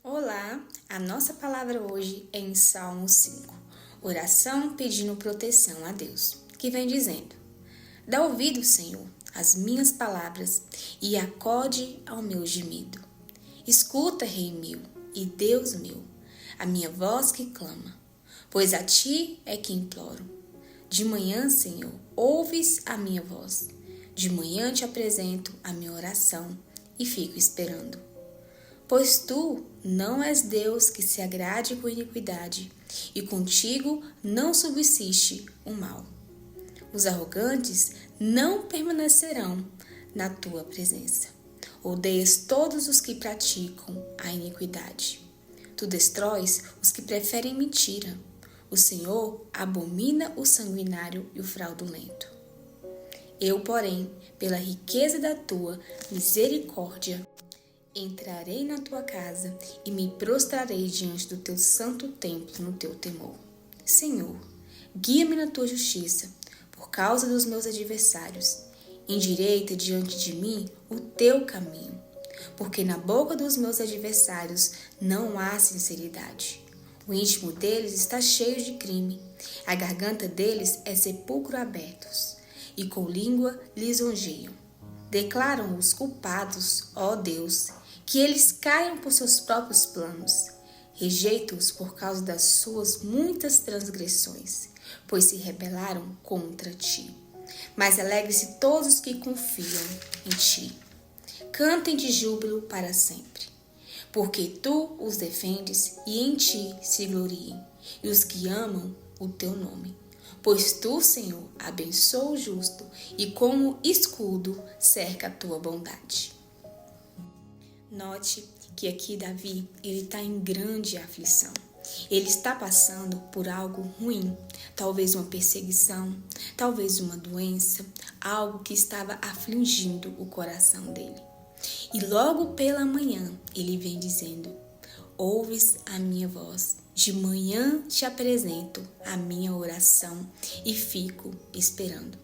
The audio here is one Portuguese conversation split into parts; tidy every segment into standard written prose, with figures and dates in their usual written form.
Olá, a nossa palavra hoje é em Salmo 5, oração pedindo proteção a Deus, que vem dizendo: Dá ouvido, Senhor, às minhas palavras e acode ao meu gemido. Escuta, Rei meu e Deus meu, a minha voz que clama, pois a Ti é que imploro. De manhã, Senhor, ouves a minha voz. De manhã te apresento a minha oração e fico esperando. Pois tu não és Deus que se agrade com iniquidade, e contigo não subsiste o mal. Os arrogantes não permanecerão na tua presença. Odeias todos os que praticam a iniquidade. Tu destróis os que preferem mentira. O Senhor abomina o sanguinário e o fraudulento. Eu, porém, pela riqueza da tua misericórdia, entrarei na tua casa e me prostrarei diante do teu santo templo no teu temor. Senhor, guia-me na tua justiça, por causa dos meus adversários. Endireita diante de mim o teu caminho, porque na boca dos meus adversários não há sinceridade. O íntimo deles está cheio de crime, a garganta deles é sepulcro abertos, e com língua lisonjeiam. Declaram os culpados, ó Deus, que eles caiam por seus próprios planos. Rejeita-os por causa das suas muitas transgressões, pois se rebelaram contra ti. Mas alegre-se todos os que confiam em ti. Cantem de júbilo para sempre, porque tu os defendes e em ti se gloriem, e os que amam o teu nome. Pois tu, Senhor, abençoa o justo e como escudo cerca a tua bondade. Note que aqui Davi, ele está em grande aflição. Ele está passando por algo ruim, talvez uma perseguição, talvez uma doença, algo que estava afligindo o coração dele. E logo pela manhã, ele vem dizendo: ouves a minha voz. De manhã te apresento a minha oração e fico esperando.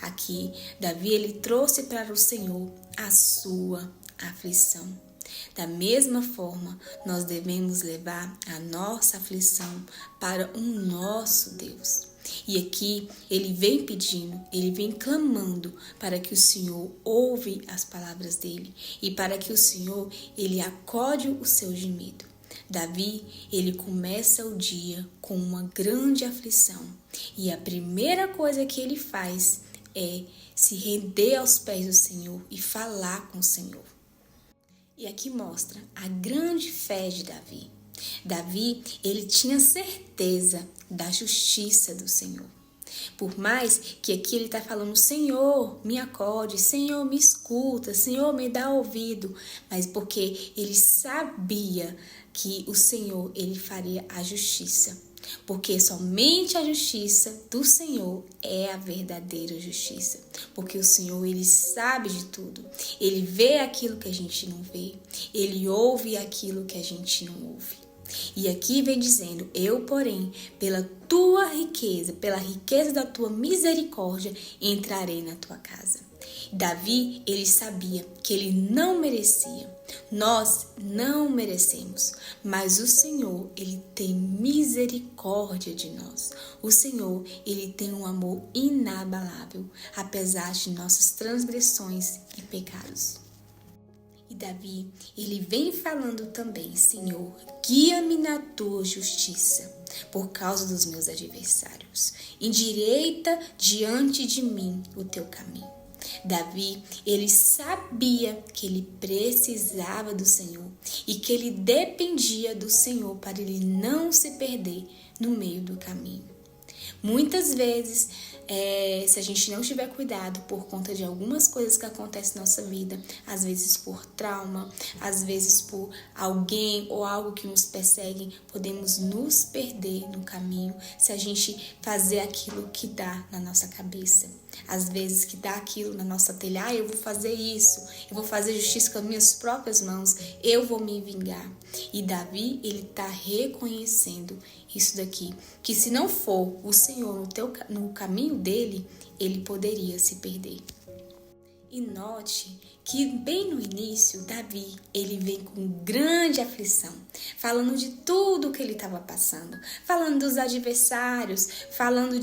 Aqui, Davi, ele trouxe para o Senhor a sua aflição. Da mesma forma, nós devemos levar a nossa aflição para o nosso Deus. E aqui ele vem pedindo, ele vem clamando para que o Senhor ouve as palavras dele e para que o Senhor ele acode o seu gemido. Davi, ele começa o dia com uma grande aflição e a primeira coisa que ele faz é se render aos pés do Senhor e falar com o Senhor. E aqui mostra a grande fé de Davi. Davi, ele tinha certeza da justiça do Senhor. Por mais que aqui ele está falando: Senhor, me acode, Senhor, me escuta, Senhor, me dá ouvido. Mas porque ele sabia que o Senhor, ele faria a justiça. Porque somente a justiça do Senhor é a verdadeira justiça. Porque o Senhor, ele sabe de tudo. Ele vê aquilo que a gente não vê. Ele ouve aquilo que a gente não ouve. E aqui vem dizendo: eu, porém, pela tua riqueza, pela riqueza da tua misericórdia, entrarei na tua casa. Davi, ele sabia que ele não merecia. Nós não merecemos, mas o Senhor, ele tem misericórdia de nós. O Senhor, ele tem um amor inabalável, apesar de nossas transgressões e pecados. E Davi, ele vem falando também: Senhor, guia-me na tua justiça, por causa dos meus adversários. Endireita diante de mim o teu caminho. Davi, ele sabia que ele precisava do Senhor e que ele dependia do Senhor para ele não se perder no meio do caminho. Muitas vezes, se a gente não tiver cuidado por conta de algumas coisas que acontecem na nossa vida, às vezes por trauma, às vezes por alguém ou algo que nos persegue, podemos nos perder no caminho se a gente fazer aquilo que dá na nossa cabeça. Às vezes que dá aquilo na nossa telha: eu vou fazer isso, eu vou fazer justiça com as minhas próprias mãos, eu vou me vingar. E Davi, ele está reconhecendo isso daqui, que se não for o Senhor no caminho dele, ele poderia se perder. E note que bem no início, Davi, ele vem com grande aflição, falando de tudo que ele estava passando, falando dos adversários, falando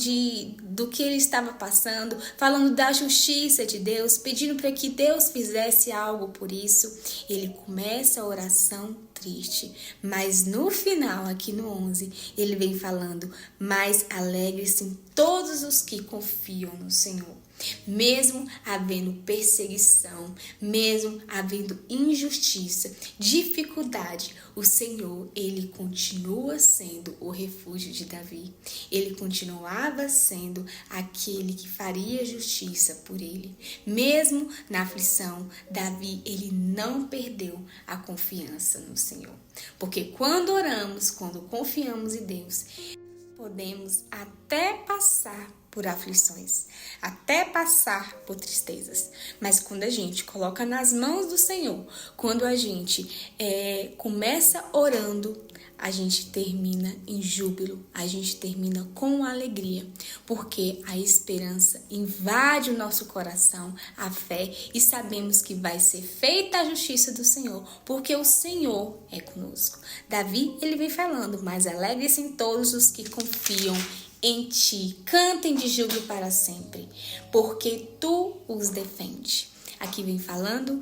do que ele estava passando, falando da justiça de Deus, pedindo para que Deus fizesse algo por isso. Ele começa a oração triste, mas no final, aqui no 11, ele vem falando: mas alegre-se todos os que confiam no Senhor. Mesmo havendo perseguição, mesmo havendo injustiça, dificuldade, o Senhor, ele continua sendo o refúgio de Davi. Ele continuava sendo aquele que faria justiça por ele. Mesmo na aflição, Davi, ele não perdeu a confiança no Senhor. Porque quando oramos, quando confiamos em Deus, podemos até passar por aflições, até passar por tristezas. Mas quando a gente coloca nas mãos do Senhor, quando a gente começa orando, a gente termina em júbilo, a gente termina com alegria, porque a esperança invade o nosso coração, a fé, e sabemos que vai ser feita a justiça do Senhor, porque o Senhor é conosco. Davi, ele vem falando: mas alegre-se todos os que confiam em ti, cantem de júbilo para sempre, porque tu os defende. Aqui vem falando,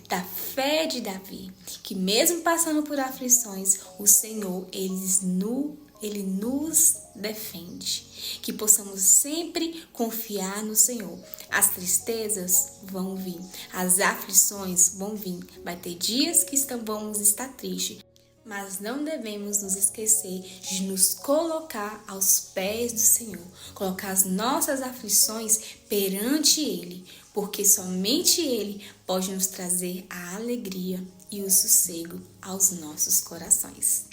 da fé de Davi, que mesmo passando por aflições, o Senhor, ele nos defende. Que possamos sempre confiar no Senhor. As tristezas vão vir, as aflições vão vir. Vai ter dias que vamos estar tristes, mas não devemos nos esquecer de nos colocar aos pés do Senhor, colocar as nossas aflições perante Ele, porque somente Ele pode nos trazer a alegria e o sossego aos nossos corações.